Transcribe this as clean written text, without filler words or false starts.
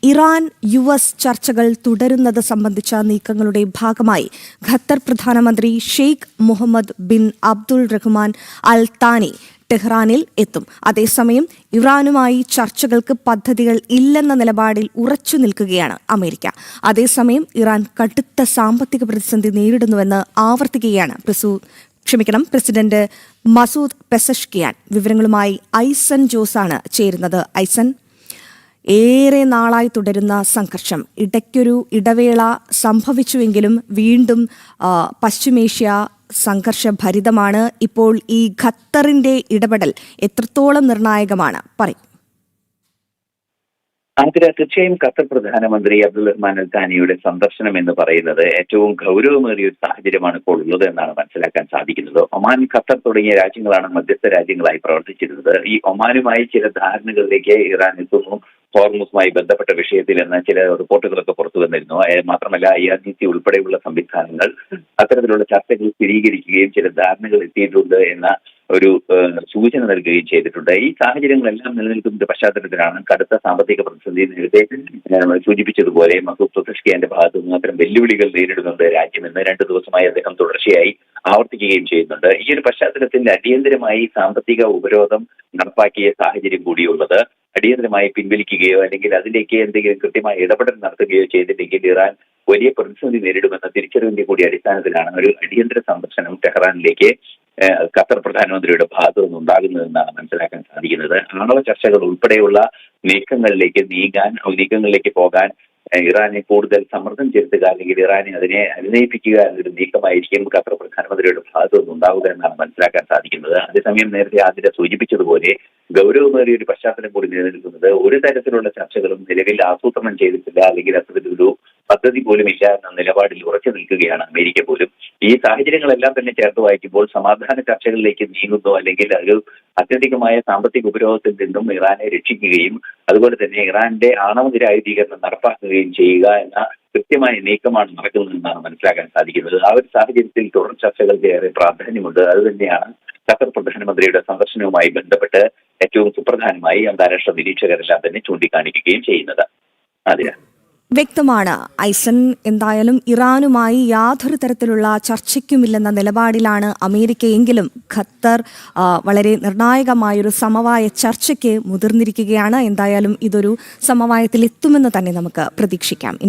Iran US ചർച്ചകൾ തുടരുന്നത് സംബന്ധിച്ച നീക്കങ്ങളുടെ ഭാഗമായി ഖത്തർ പ്രധാനമന്ത്രി ഷെയ്ഖ് മുഹമ്മദ് ബിൻ അബ്ദുൾ റഹ്മാൻ അൽ താനി ടെഹ്റാനിൽ എത്തും. അതേസമയം ഇറാനുമായി ചർച്ചകൾക്ക് പദ്ധതികൾ ഇല്ലെന്ന നിലപാടിൽ ഉറച്ചു നിൽക്കുകയാണ് അമേരിക്ക. അതേസമയം ഇറാൻ കടുത്ത സാമ്പത്തിക പ്രതിസന്ധി നേരിടുന്നുവെന്ന് ആവർത്തിക്കുകയാണ് പ്രസിഡന്റ് മസൂദ് പെസഷ്കിയാൻ. വിവരങ്ങളുമായി ഐസൻ ജോസാണ് ചേരുന്നത്. ഐസൻ, ഏറെ നാളായി തുടരുന്ന സംഘർഷം ഇടയ്ക്കൊരു ഇടവേള സംഭവിച്ചുവെങ്കിലും വീണ്ടും പശ്ചിമേഷ്യ സംഘർഷഭരിതമാണ്. ഇപ്പോൾ ഈ ഖത്തറിന്റെ ഇടപെടൽ എത്രത്തോളം നിർണായകമാണ്? പറയും. തീർച്ചയായും ഖത്തർ പ്രധാനമന്ത്രി അബ്ദുൾ റഹ്മാൻ അൽ താനിയുടെ സന്ദർശനം എന്ന് പറയുന്നത് ഏറ്റവും ഗൗരവമേറിയ ഒരു സാഹചര്യമാണ് ഇപ്പോൾ ഉള്ളത് എന്നാണ് മനസ്സിലാക്കാൻ സാധിക്കുന്നത്. ഒമാൻ, ഖത്തർ തുടങ്ങിയ രാജ്യങ്ങളാണ് മധ്യസ്ഥ രാജ്യങ്ങളായി പ്രവർത്തിച്ചിരുന്നത്. ഈ ഒമാനുമായി ചില ധാരണകളിലേക്ക് ഇറാൻ എത്തുന്നു. ഹോർമുസുമായി ബന്ധപ്പെട്ട വിഷയത്തിൽ എന്ന ചില റിപ്പോർട്ടുകളൊക്കെ പുറത്തു വന്നിരുന്നു. മാത്രമല്ല IRGC ഉൾപ്പെടെയുള്ള സംവിധാനങ്ങൾ അത്തരത്തിലുള്ള ചർച്ചകൾ സ്ഥിരീകരിക്കുകയും ചില ധാരണകൾ എത്തിയിട്ടുണ്ട് എന്ന ഒരു സൂചന നൽകുകയും ചെയ്തിട്ടുണ്ട്. ഈ സാഹചര്യങ്ങളെല്ലാം നിലനിൽക്കുന്ന പശ്ചാത്തലത്തിലാണ് കടുത്ത സാമ്പത്തിക പ്രതിസന്ധി നേരത്തെ സൂചിപ്പിച്ചതുപോലെ മസൂദ് പെസഷ്കിയാന്റെ ഭാഗത്തു നിന്ന് അത്തരം വെല്ലുവിളികൾ നേരിടുന്നുണ്ട് രാജ്യമെന്ന് 2 ദിവസമായി അദ്ദേഹം തുടർച്ചയായി ആവർത്തിക്കുകയും ചെയ്യുന്നുണ്ട്. ഈ ഒരു പശ്ചാത്തലത്തിൽ അടിയന്തരമായി സാമ്പത്തിക ഉപരോധം നടപ്പാക്കിയ സാഹചര്യം കൂടിയുള്ളത്. അടിയന്തരമായി പിൻവലിക്കുകയോ അല്ലെങ്കിൽ അതിലേക്ക് എന്തെങ്കിലും കൃത്യമായ ഇടപെടൽ നടത്തുകയോ ചെയ്തില്ലെങ്കിൽ ഇറാൻ വലിയ പ്രതിസന്ധി നേരിടുമെന്ന തിരിച്ചറിവിന്റെ കൂടി അടിസ്ഥാനത്തിലാണ് ഒരു അടിയന്തര സന്ദർശനം ടെഹ്റാനിലേക്ക് ഖത്തർ പ്രധാനമന്ത്രിയുടെ ഭാഗത്തു നിന്നുണ്ടാകുന്നതെന്നാണ് മനസ്സിലാക്കാൻ സാധിക്കുന്നത്. ആണവ ചർച്ചകൾ ഉൾപ്പെടെയുള്ള നീക്കങ്ങളിലേക്ക് പോകാൻ ഇറാനെ കൂടുതൽ സമ്മർദ്ദം ചെലുത്തുക അല്ലെങ്കിൽ ഇറാനെ അതിനെ അനുനയിപ്പിക്കുക എന്നൊരു നീക്കമായിരിക്കും ഖത്തർ പ്രധാനമന്ത്രിയുടെ ഭാഗത്തു നിന്നുണ്ടാവുക എന്നാണ് മനസ്സിലാക്കാൻ സാധിക്കുന്നത്. അതേസമയം നേരത്തെ ആദ്യം സൂചിപ്പിച്ചതുപോലെ ഗൗരവമേറിയ ഒരു പശ്ചാത്തലം കൂടി നിലനിൽക്കുന്നത് ഒരു തരത്തിലുള്ള ചർച്ചകളും നിലവിൽ ആസൂത്രണം ചെയ്തിട്ടില്ല അല്ലെങ്കിൽ അത്തരത്തിലൊരു പദ്ധതി പോലും ഇല്ല എന്ന നിലപാടിൽ ഉറച്ചു നിൽക്കുകയാണ് അമേരിക്ക പോലും. ഈ സാഹചര്യങ്ങളെല്ലാം തന്നെ ചേർത്ത് വായിക്കുമ്പോൾ സമാധാന ചർച്ചകളിലേക്ക് നീങ്ങുന്നു അല്ലെങ്കിൽ ഒരു അത്യധികമായ സാമ്പത്തിക ഉപരോധത്തിൽ നിന്നും ഇറാനെ രക്ഷിക്കുകയും അതുപോലെ തന്നെ ഇറാന്റെ ആണവ നിരായുധീകരണം നടപ്പാക്കുകയും ചെയ്യുക എന്ന കൃത്യമായ നീക്കമാണ് നടക്കുന്നതെന്നാണ് മനസ്സിലാക്കാൻ സാധിക്കുന്നത്. ആ ഒരു സാഹചര്യത്തിൽ തുടർ ചർച്ചകൾക്ക് ഏറെ പ്രാധാന്യമുണ്ട്. അതുതന്നെയാണ് ഖത്തർ പ്രധാനമന്ത്രിയുടെ സന്ദർശനവുമായി ബന്ധപ്പെട്ട് ഏറ്റവും സുപ്രധാനമായി അന്താരാഷ്ട്ര നിരീക്ഷകരെല്ലാം തന്നെ ചൂണ്ടിക്കാണിക്കുകയും ചെയ്യുന്നത്. വ്യക്തമാണ് ഐസൻ. എന്തായാലും ഇറാനുമായി യാതൊരു തരത്തിലുള്ള ചർച്ചയ്ക്കുമില്ലെന്ന നിലപാടിലാണ് അമേരിക്കയെങ്കിലും ഖത്തർ വളരെ നിർണായകമായൊരു സമവായ ചർച്ചയ്ക്ക് മുതിർന്നിരിക്കുകയാണ്. എന്തായാലും ഇതൊരു സമവായത്തിലെത്തുമെന്ന് തന്നെ നമുക്ക് പ്രതീക്ഷിക്കാം.